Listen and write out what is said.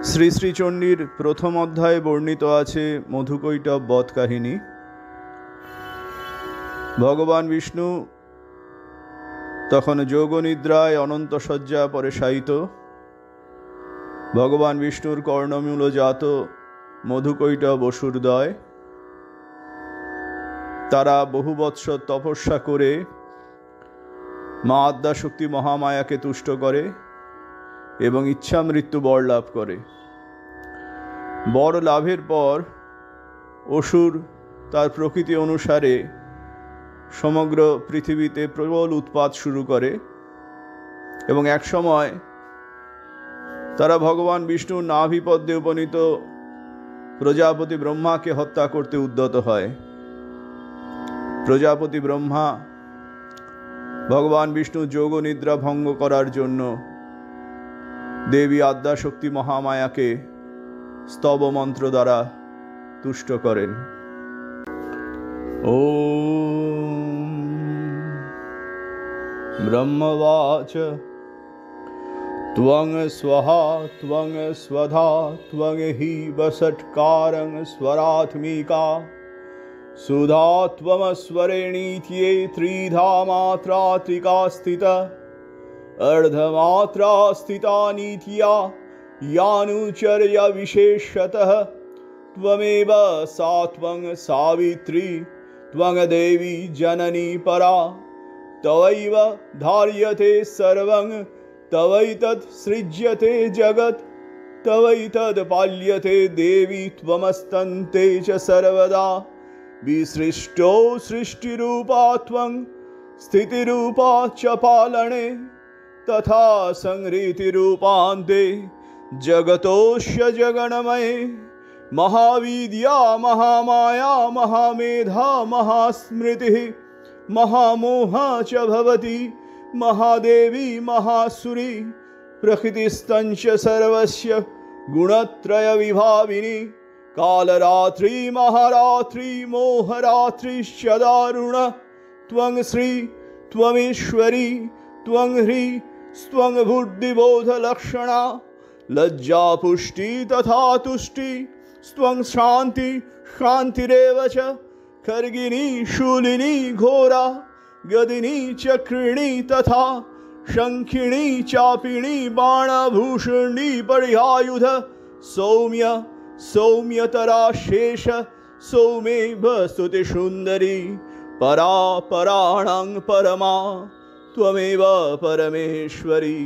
শ্রী শ্রী চণ্ডীর প্রথম অধ্যায়ে বর্ণিত আছে মধুকৈটব বধ কাহিনী। ভগবান বিষ্ণু তখন যোগনিদ্রায় অনন্ত শয্যা পরে শায়িত। ভগবান বিষ্ণুর কর্ণমূল জাত মধুকৈটব অসুরদ্বয়, তারা বহু বৎসর তপস্যা করে মা আদ্যাশক্তি মহামায়াকে তুষ্ট করে এবং ইচ্ছা মৃত্যু বর লাভ করে। বর লাভের পর অসুর তার প্রকৃতি অনুসারে সমগ্র পৃথিবীতে প্রবল উৎপাত শুরু করে এবং এক সময় তারা ভগবান বিষ্ণুর নাভিপদ্মে উপনীত প্রজাপতি ব্রহ্মাকে হত্যা করতে উদ্যত হয়। প্রজাপতি ব্রহ্মা ভগবান বিষ্ণুর যোগ নিদ্রা ভঙ্গ করার জন্য দেবী আদ্যাশক্তি মহামায়াকে স্তব মন্ত্র দ্বারা তুষ্ট করেন। ওম ব্রহ্মবাচ ত্বং স্বহা ত্বং স্বধা ত্বং হি বসৎকারং স্বরাত্মিকা সুধা ত্বমস্বরেণীত্যে ত্রিধা মাত্রা ত্রিকা স্থিতা अर्धमात्रा स्थिता नीत्या यानुचर्या विशेषतः त्वमेव सा त्वं सावित्री त्वं देवी जननी परा तवैव धार्यते सर्वं तवैतत् सृज्यते जगत् तवैतद् पाल्यते देवी त्वमस्तन्ते च सर्वदा विसृष्टो सृष्टिरूपा त्वं स्थितिरूपा च पालने तथा संहृतिरूपान्ते जगतोऽस्य जगन्मये महाविद्या महामाया महामेधा महास्मृतिः महामोहा च भवति महादेवी महासुरी प्रकृतिस्तञ्च सर्वस्य गुणत्रयविभाविनी कालरात्रि महारात्रि मोहरात्रिश्च दारुण त्वं श्री त्वमीश्वरी त्वं ह्री स्त्वं बुद्धिबोधलक्षणा लज्जा पुष्टि तथा तुष्टि स्त्वं शान्ति शान्तिरेव च खर्गिनी शूलिनी घोरा गदिनी चक्रिणी तथा शङ्खिणी चापिणी बाणभूषणी परिहायुध सौम्य सौम्यतरा शेष सौमेव स्तुतिसुन्दरी परा पराणां परमा त्वमेव परमेश्वरी।